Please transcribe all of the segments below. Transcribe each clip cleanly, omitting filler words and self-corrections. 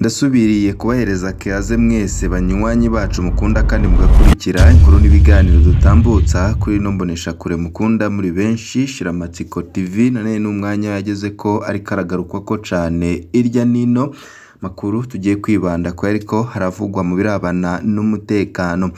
Ndasubiriye kubahereza kaze mwese banywanyi bacu mukunda kandi mugakurikira inkuru n'ibiganiro dutambutsa kuri ino mboneshakure mukunda muri benshi Shiramatsiko TV. None n'umwanya yageze ko ariko aragarukwako cane irya nino makuru tugiye kwibanda ko ariko haravugwa mu birabana n'umutekano.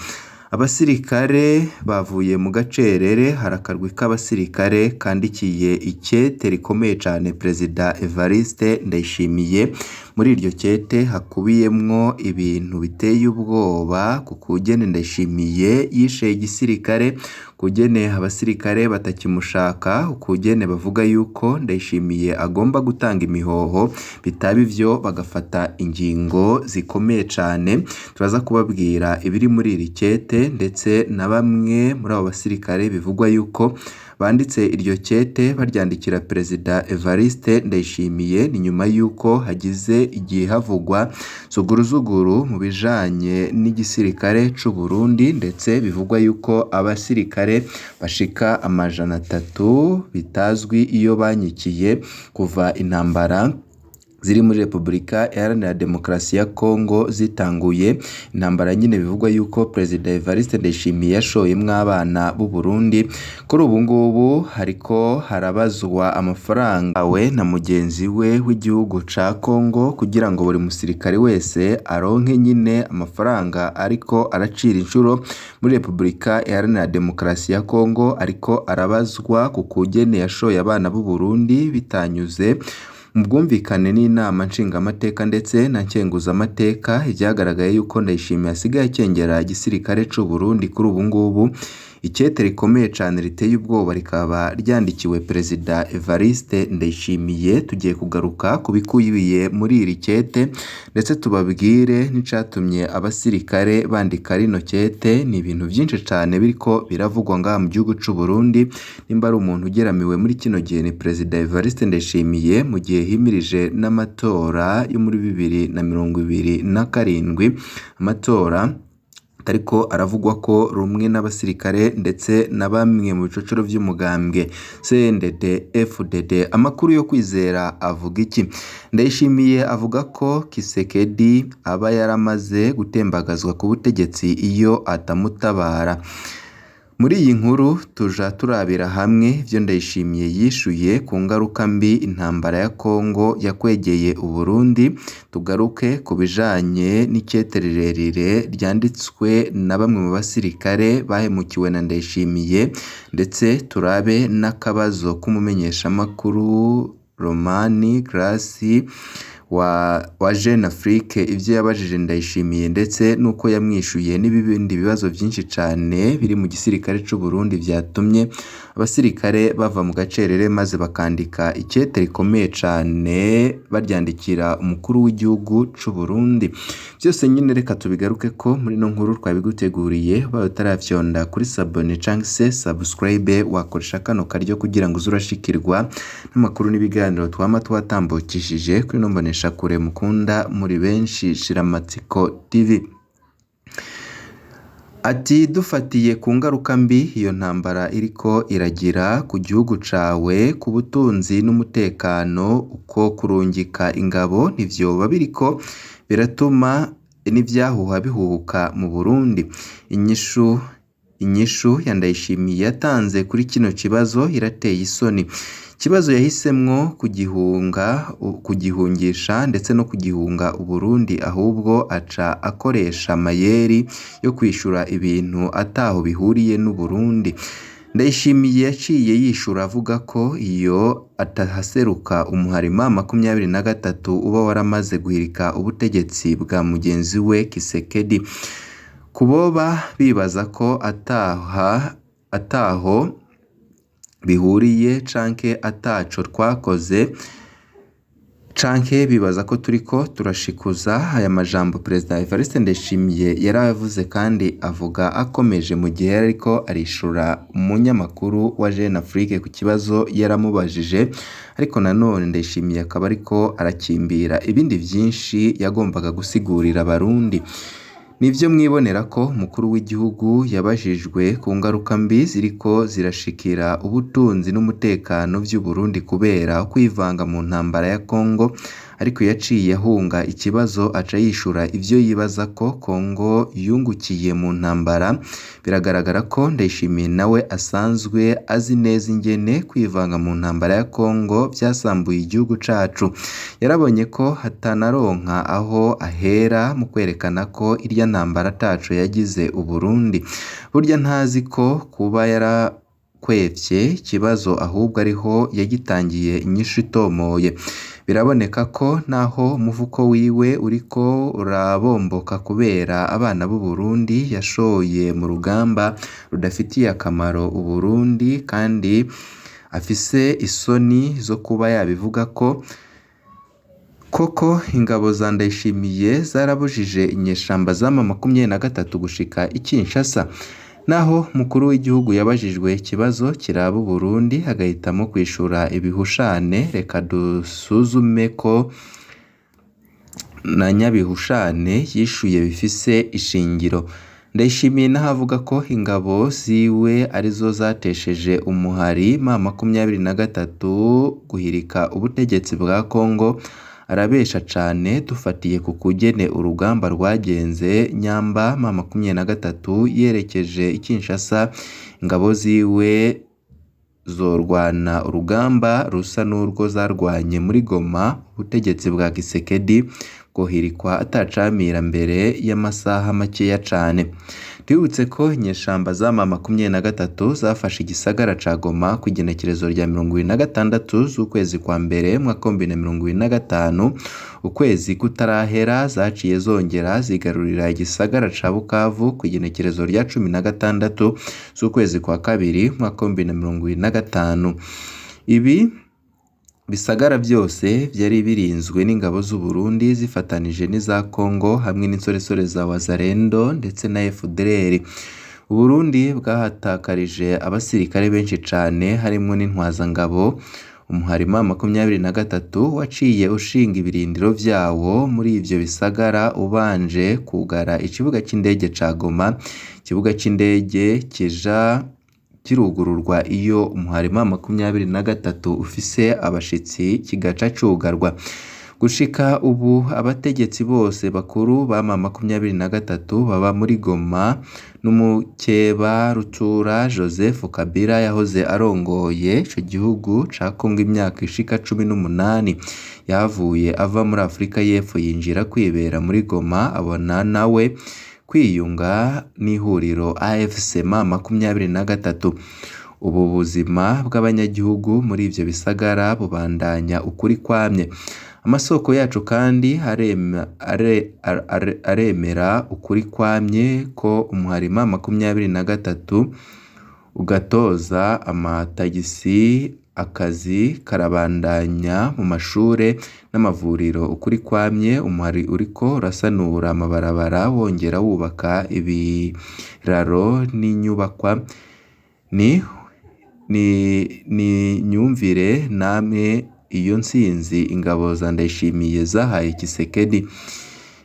Abasirikare bavuye mu gacerere, harakarwi k'abasirikare kandikiye ikete rikomeye cane Perezida Evariste Ndayishimiye. Muri iryo kete hakubiyemwo ibintu biteye ubwoba ku kugene Ndayishimiye yishe igisirikare, kugene abasirikare batakimushaka, ukugene bavuga yuko Ndayishimiye agomba gutanga imihoho, bitaba ivyo bagafata ingingo zikomeye cane. Turaza kubabwira ibiri muri iri kete ndetse na bamwe muri abo basirikare bivugwa yuko banditse iryo kete baryandikira Perezida Evariste Ndayishimiye. Ni nyuma yuko hagize igihe havugwa zuguruzuguru mu bijanye n'igisirikare c'u Burundi, ndetse bivugwa yuko abasirikare bashika 300 bitazwi iyo banyikiye kuva intambara ziri muri Republika Iharanira Demokarasi ya Kongo zitanguye. Intambara nyine bivugwa yuko Perezida Evariste Ndayishimiye yashoyemwo abana b'u Burundi. Kuri ubu ngubu hariko harabazwa amafaranga we na mugenzi we w'igihugu ca Kongo kugira ngo buri musirikare wese aronke nyine amafaranga ariko aracira inshuro muri Republika Iharanira Demokarasi ya Kongo, ariko arabazwa ku kugene yashoye abana b'u Burundi bitanyuze mu bwumvikane n'inama nshingamateka ndetse na nkenguzamateka. Ivyagaragaye yuko Ndayishimiye asigaye akengera igisirikare c'u Burundi. Kuri ubu ngubu ikete rikomeye cane riteye ubwoba rikaba ryandikiwe Perezida Evariste Ndayishimiye. Tugiye kugaruka kubikubiye muri iri kete ndetse tubabwire n'icatumye abasirikare bandika rino kete. Ni ibintu vyinshi cane biriko biravugwa ngaha mu gihugu c'u Burundi. Nimba ari umuntu ugeramiwe muri kino gihe ni Perezida Evariste Ndayishimiye, mu gihe himirije n'amatora yo muri 2027, amatora ariko aravugwa ko rumwe n'abasirikare ndetse na bamwe mu bicocoro vy'umugambwe CNDD FDD. Amakuru yo kwizera avuga iki? Ndayishimiye avuga ko Kisekedi aba yaramaze gutembagazwa ku butegetsi iyo atamutabara. Muri iyi nkuru tuja turabira hamwe ivyo Ndayishimiye yishuye ku ngaruka mbi intambara ya Kongo yakwegeye u Burundi. Tugaruke ku bijanye n'ikete rirerire ryanditswe na bamwe mu basirikare bahemukiwe na Ndayishimiye, ndetse turabe n'akabazo k'umumenyeshamakuru Romani Grace wa Jeune Afrique, ivyo yabajije Ndayishimiye ndetse nuko yamwishuye, n'ibindi bibazo vyinshi cane biri mu gisirikare c'u Burundi vyatumye abasirikare bava mu gacerere maze bakandika ikete rikomeye cane baryandikira umukuru w'igihugu c'u Burundi. Byose nyine reka tubigaruke ko muri no nkuru twabiguteguriye. Bayo utaravyonda kuri sabone canke se subscribe, wakoresha kano karyo kugira ngo uzurashikirwa n'amakuru n'ibiganiro twama twatambukishije kuri no mboneshakure mukunda muri benshi Shiramatsiko TV. Ati dufatiye ku ngaruka mbi iyo ntambara iriko iragira ku gihugu cawe, ku butunzi n'umutekano, uko kurungika ingabo ntivyoba biriko biratuma n'ivyahuha bihubuka mu Burundi. Inyishu ya Ndayishimiye yatanze kuri kino kibazo irateye isoni. Ikibazo yahisemwo kugihungisha ndetse no kugihunga u Burundi, ahubwo aca akoresha mayeri yo kwishura ibintu ataho bihuriye n'u Burundi. Ndayishimiye yaciye yishura avuga ko iyo atahaseruka umuharima 23 uba waramaze guhirika ubutegetsi bwa mugenzi we Kisekedi. Kuboba bibaza ko ataho bihuriye canke ataco twakoze, canke bibaza ko turiko turashikuza. Aya majambo Perezida Evariste Ndayishimiye yaravuze kandi avuga akomeje mu gihe ariko arishura umunyamakuru wa Jeune Afrique ku kibazo yaramubajije, ariko nanone Ndayishimiye akaba ariko arakimbira ibindi vyinshi yagombaga gusigurira abarundi. Nivyo mwibonera ko mukuru w'igihugu yabajijwe ku ngaruka mbi ziriko zirashikira ubutunzi n'umutekano vy'u Burundi kubera kwivanga mu ntambara ya Kongo. ariko yaciye ahunga ikibazo aca yishura ivyo yibaza ko Kongo yungukiye mu ntambara. Biragaragara ko Ndayishimiye nawe asanzwe azi neza ingene kwivanga mu ntambara ya Kongo vyasambuye igihugu cacu. Yarabonye ko hatanaronka aho ahera mu kwerekana ko irya ntambara tacu yagize Uburundi. Burya ntazi ko kuba yarakwevye ikibazo ahubwo ariho yagitangiye inyishu itomoye. Biraboneka ko naho umufuko wiwe uriko urabomboka kubera abana b'u Burundi yashoye mu rugamba rudafitiye akamaro Uburundi, kandi afise isoni zo kuba yabivuga ko koko ingabo za Ndayishimiye zarabujije inyeshamba za M23 gushika i Kinshasa. Naho mukuru w'igihugu yabajijwe ikibazo kiraba Burundi agahitamo kwishura ibihushane, reka dusuzume ko na nyabihushane yishuye bifise ishingiro. Ndayishimiye nahavuga ko ingabo ziwe arizo zatesheje umuhari M23 guhirika ubutegetsi bwa Kongo. Arabesha cane dufatiye ku kugene urugamba rwagenze. Nyamba M23 yerekeje i Kinshasa, ingabo ziwe zorwana urugamba rusa n'urwo zarwanye muri Goma. Ubutegetsi bwa Kisekedi bwohirikwa atacamira mbere y'amasaha makeya cane. Twibutse ko inyeshamba za M23 zafashe igisagara ca Goma ku igenekerezo rya 26 z'ukwezi kwa mbere mwaka 2025. Ukwezi kutarahera zaciye zongera zigarurira igisagara ca Bukavu ku igenekerezo rya 16 z'ukwezi kwa kabiri mwaka 2025. Ibi bisagara byose byari birinzwe n'ingabo z'u Burundi zifatanije n'iza Kongo hamwe n'insoresore za Wazalendo ndetse na FDLR. Uburundi bwahatakarije abasirikare benshi cane harimo n'intwazangabo. Umuhari M23 waciye ushinga ibirindiro vyawo muri ivyo bisagara ubanje kugara ikibuga c'indege ca Goma. Ikibuga c'indege kija kirugururwa iyo umuhari M23 ufise abashitsi kigaca cugarwa. Gushika ubu abategetsi bose bakuru ba M23 baba muri Goma n'umukeba Rutura Joseph Kabila yahoze arongoye ico gihugu ca Kongo imyaka ishika 18. Yavuye ava muri Afrika y'Epfo yinjira kwibera muri Goma, abona nawe kwiyunga n'ihuriro AFC M23. Ubu buzima bw'abanyagihugu muri ivyo bisagara bubandanya ukuri kwamye. Amasoko yacu kandi aremera ukuri kwamye ko umuhari M23 ugatoza amatagisi akazi karabandanya mu mashure n'amavuriro. Ukuri kwamye umuhari uriko urasanura amabarabara wongera wubaka ibiraro n'inyubakwa. Ni nyumvire namwe iyo nsinzi ingabo za Ndayishimiye zahaye Kisekedi.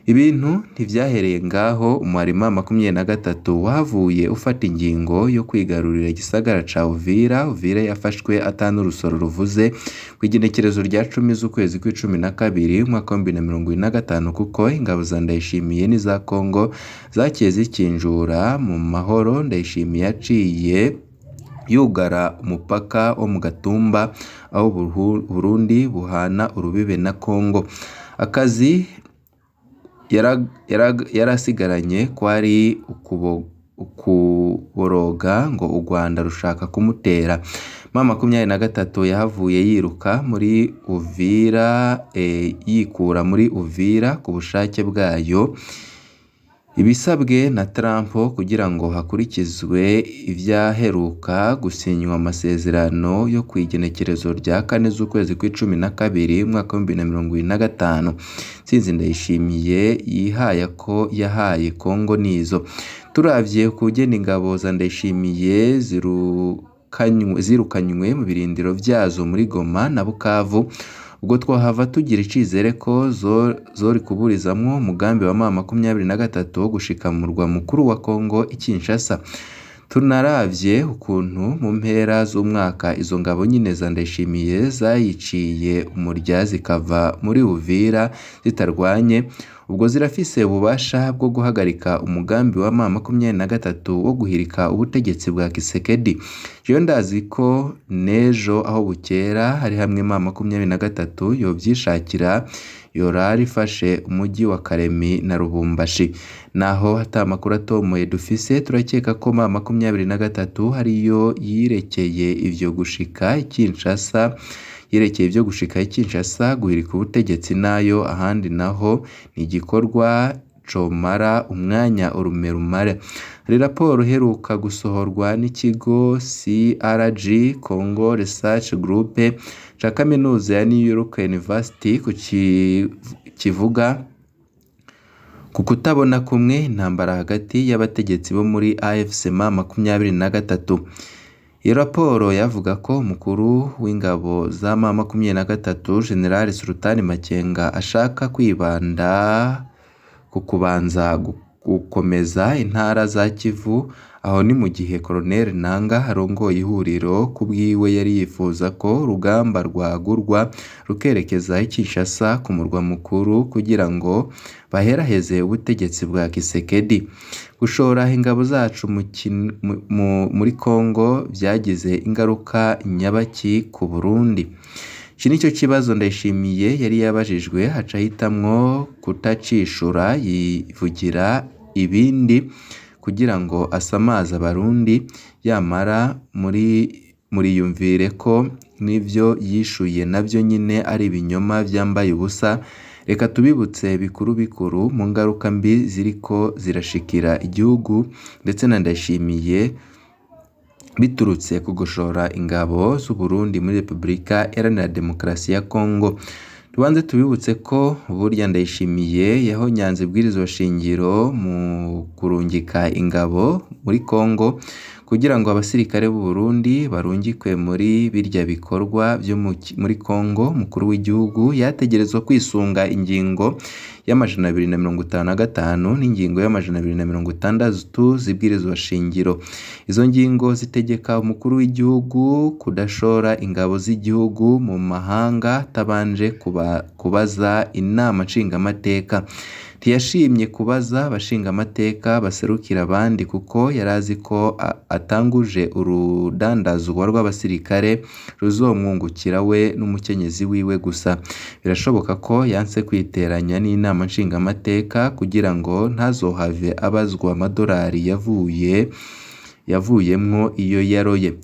Ibintu ntivyahereye ngaho. Umuhari M23 wavuye ufata ingingo yo kwigarurira igisagara ca Uvira. Uvira yafashwe atanu urusoro ruvuze ku igenekerezo rya 10 z'ukwezi kwa12 mwaka 2025, kuko ingabo za Ndayishimiye n'iza Kongo zakiye zikinjura mu mahoro. Ndayishimiye yaciye yugara umupaka wo mu Gatumba aho Burundi buhana urubibe na Kongo. Akazi yarasigaranye kwari ukuboroga ngo u Rwanda rushaka kumutera. M23 yahavuye yiruka muri Uvira, yikura muri Uvira ku bushake bwayo. Ibisabwe na Trump kugira ngo hakurikizwe ivyaheruka gusinywa amasezerano yo kwigenekerezo rya 4 z'ukwezi kwa12 mwaka 2025. Sinzi Ndayishimiye yihaye ko yahaye Kongo nizo. Turavye kugena ingabo za Ndayishimiye zirukanywe mu birindiro vyazo muri Goma na Bukavu, ubwo twahava tugira icizere ko zori kuburizamwo umugambi wa M23 wo gushika mu murwa mukuru wa Kongo i Kinshasa. tunaravye ukuntu mu mpera z'umwaka izo ngabo nyine za Ndayishimiye zayiciye umurya zikava muri Uvira zitarwanye, ubwo zirafise ububasha bwo guhagarika umugambi wa M23 wo guhirika ubutegetsi bwa Kisekedi. Jewe ndazi ko nejo aho bukera hari hamwe M23 yovyishakira yorari ifashe umujyi wa Karemi na Lubumbashi. Naho hata makuru atomoye dufise, turakeka ko M23 hariyo yirekeye ivyo gushika Kinshasa, guhirika ubutegetsi, nayo ahandi naho ni igikorwa comara umwanya urumerumare. Hari raporo heruka gusohorwa n'ikigo CRG Congo Research Group ca kaminuza ya New York University kivuga ku kutabona kumwe intambara hagati y'abategetsi bo muri AFC M23. Iyo raporo yavuga ko umukuru w'ingabo za M23 General Sultani Makenga ashaka kwibanda ku kubanza gukomeza intara za Kivu, aho ni mu gihe Colonel Nanga arongoye ihuriro kubwiwe yari yifuza ko urugamba rwagurwa rukerekeza Kinshasa ku murwa mukuru kugira ngo baheraheze ubutegetsi bwa Kisekedi. Gushora ingabo zacu muri Kongo vyagize ingaruka nyabaki ku Burundi. Iki nicyo kibazo Ndayishimiye yari yabajijwe, haca hitamwo kutacishura, yivugira ibindi kugira ngo asamaza Abarundi, yamara muri yumvire ko n'ivyo yishuye navyo nyine ari ibinyoma vyambaye ubusa. Reka tubibutse bikuru mu ngaruka mbi ziriko zirashikira igihugu ndetse na Ndayishimiye biturutse ku gushora ingabo z'u Burundi muri Repubulika Iharanira Demokarasi ya Kongo. Tubanze tubibutse ko burya Ndayishimiye yahonyanze ibwirizwa shingiro mu kurungika ingabo muri Kongo kugira ngo abasirikare b'u Burundi barungikwe muri birya bikorwa byo muri Kongo. Mukuru w'igihugu yategerezwa kwisunga ingingo y'amajana 255 n'ingingo y'amajana 260 zibwirizwa shingiro. Izo ngingo zitegeka umukuru w'igihugu kudashora ingabo z'igihugu mu mahanga tabanje kubaza inama nshingamateka. Ntiyashimye kubaza abashingamateka baserukira abandi kuko yarazi ko atanguje urudandazwa rw'abasirikare ruzomwungukira we n'umukenyezi wiwe gusa. Birashoboka ko yanse kwiteranya n'inama nshingamateka kugira ngo ntazohave abazwa amadolari yavuyemwo iyo yaroye.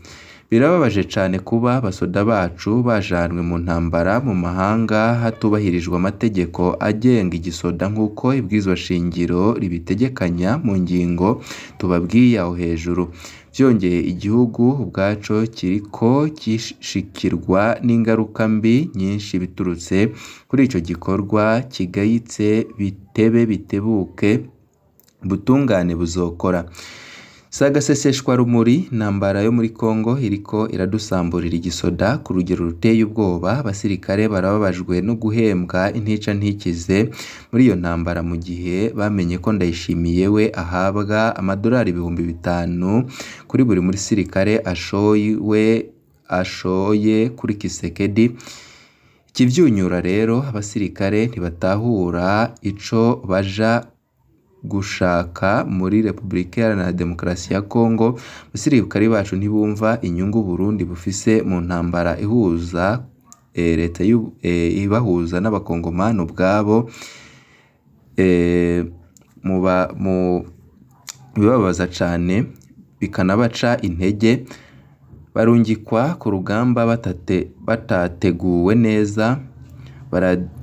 Birababaje cyane kuba abasoda bacu bajanwe mu ntambara mu mahanga hatubahirijwe amategeko agenga igisoda nk'uko ibwirizwa shingiro ribitegekanya mu ngingo tubabwiye aho hejuru. Byongeye igihugu ubwaco kiriko gishikirwa n'ingaruka mbi nyinshi biturutse kuri ico gikorwa kigayitse. Bitebe bitebuke butungane buzokora. Sagaseseshwa rumuri, intambara yo muri Kongo iriko iradusamburira igisoda ku rugero ruteye ubwoba. Abasirikare barababajwe no guhembwa intica ntikize muri iyo ntambara, mu gihe bamenye ko Ndayishimiye we ahabwa amadolari 5,000 kuri buri musirikare ashoye kuri Kisekedi. Ikivyunyura rero abasirikare ntibatahura ico baja gushaka muri Repubulika Iharanira Demokarasi ya Kongo. Abasirikare bacu ntibumva inyungu Burundi bufise mu ntambara ihuza leta ibahuza n'abakongomani ubwabo. Bibabaza cane bikanabaca intege. Barungikwa ku rugamba batateguwe neza.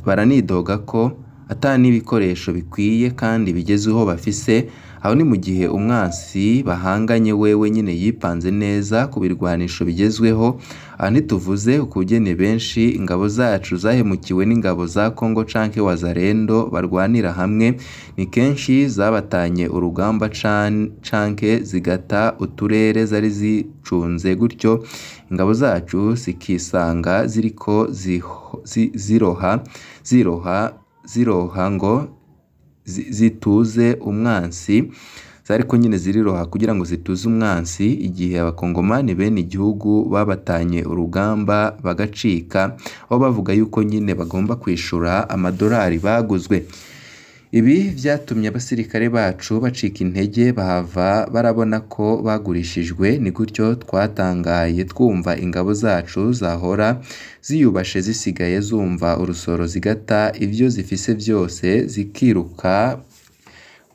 Baranidoga ko atani ibikoresho bikwiye kandi bigezeho bafise. Aho ni mu gihe umwansi bahanganye wewe nyine yipanze neza ku birwanisho bigezweho. Aha ntituvuze ukugene benshi ingabo zacu zahemukiwe n'ingabo za Kongo canke Wazalendo barwanira hamwe. Ni kenshi zabatanye urugamba canke zigata uturere zari zicunze, gutyo ingabo zacu zikisanga ziriko ziroha ngo zituze umwansi. zariko nyine ziriroha kugira ngo zituze umwansi igihe abakongomani bene igihugu babatanye urugamba bagacika, aho bavuga yuko nyine bagomba kwishura amadolari baguzwe. Ibi vyatumye abasirikare bacu bacika intege bahava barabona ko bagurishijwe. Ni gutyo twatangaye twumva ingabo zacu zahora ziyubashe zisigaye zumva urusoro zigata ivyo zifise vyose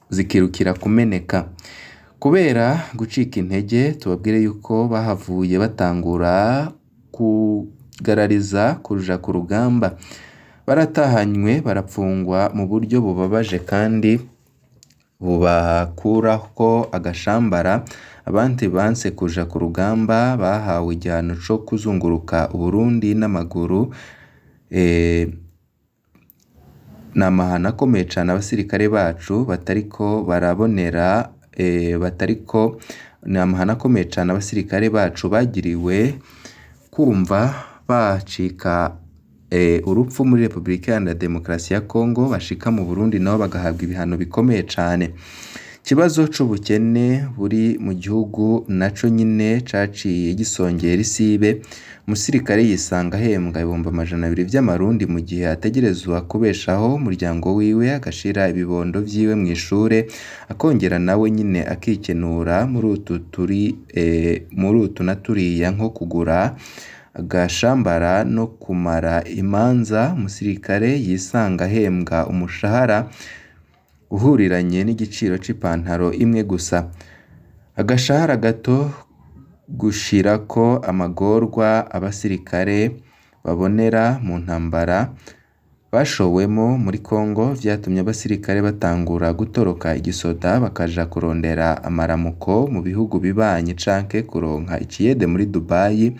zikirukira kumeneka. Kubera gucika intege tubabwire yuko bahavuye batangura kugarariza kuja ku rugamba. Baratahanywe barapfungwa mu buryo bubabaje kandi bubakuraho agashambara. Abandi banse kuja ku rugamba bahawe igihano co kuzunguruka Uburundi n'amaguru. Ni amahano akomeye cane abasirikare bacu batariko barabonera ni amahano akomeye cane abasirikare bacu bagiriwe kumva bacika urupfu muri Repubulika Iharanira Demokarasi ya Kongo, bashika mu Burundi nabo bagahabwa ibihano bikomeye cane. Ikibazo c'ubukene buri mu gihugu naco nyine caciye gisongera isibe. Umusirikare yisanga ahembwa ibihumbi 200 vy'amarundi mu gihe ategerezwa kubeshaho umuryango wiwe, agashira ibibondo vyiwe mw'ishure, akongera nawe nyine akikenura muri utu na turiya nko kugura agashambara no kumara imanza. Umusirikare yisanga ahembwa umushahara uhuriranye n'igiciro c'ipantaro imwe gusa, agashahara gato gushirako amagorwa abasirikare babonera mu ntambara bashowemo muri Kongo vyatumye abasirikare batangura gutoroka igisoda bakaja kurondera amaramuko mu bihugu bibanye canke kuronka ikiyede muri Dubai.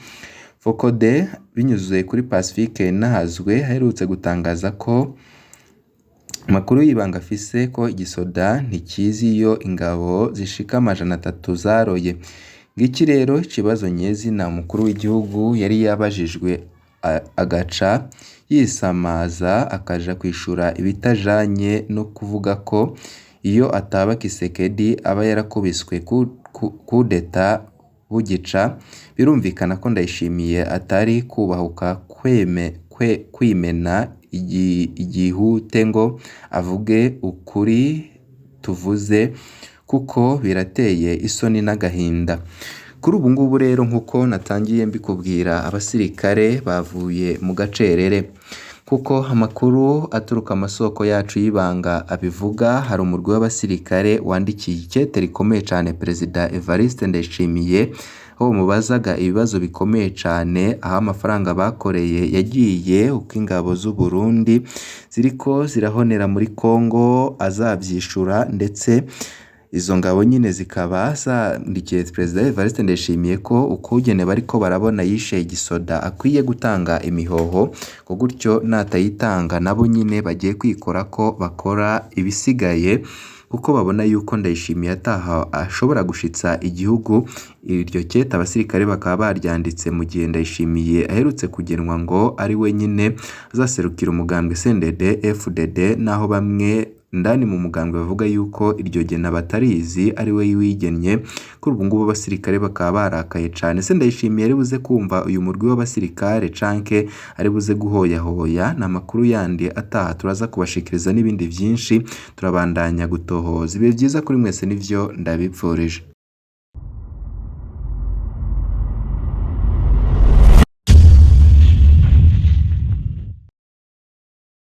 Fokode binyuze kuri Pacifique Nahazwe aherutse gutangaza ko amakuru y'ibanga afise ko igisoda ntikizi iyo ingabo zishika 300 zaroye. Ngiki rero ikibazo nyezina umukuru w'igihugu yari yabajijwe agaca yisamaza akaja kwishura ibitajanye no kuvuga ko iyo ataba Kisekedi aba yarakubiswe kudeta bugica. Birumvikana ko Ndayishimiye atari kubahuka kwimena igihute ngo avuge ukuri tuvuze, kuko birateye isoni n'agahinda. Kuri ubu ngubu rero nkuko natangiye mbikubwira, abasirikare bavuye mu gacerere kuko amakuru aturuka amasoko yacu y'ibanga abivuga. Hari umurwi w'abasirikare wandikiye ikete rikomeye cane Perezida Evariste Ndayishimiye, aho mubazaga ibibazo bikomeye cane, aho amafaranga bakoreye yagiye, uko ingabo z'u Burundi ziriko zirahonera muri Kongo azavyishura, ndetse izo ngabo nyine zikaba zandikiye Perezida Evariste Ndayishimiye ko ukugene bariko barabona yishe igisoda akwiye gutanga imihoho, ko gutyo natayitanga nabo nyine bagiye kwikora ko bakora ibisigaye, kuko babona yuko Ndayishimiye ataha ashobora gushitsa igihugu. Iryo kete abasirikare bakaba baryanditse mu gihe Ndayishimiye aherutse kugenwa ngo ari we nyine azaserukira umugambwe CNDD FDD, naho bamwe ndani mu mugambwe bavuga yuko iryo gena batarizi ari we wigennye. Kuri ubu ngubu abasirikare bakaba barakaye cane. Se Ndayishimiye ari buze kumva uyu murwi w'abasirikare canke ari buze guhoyahoya? Ni amakuru yandi ataha turaza kubashikiriza n'ibindi vyinshi, turabandanya gutohoza. Ibe vyiza kuri mwese nivyo ndabipfurije.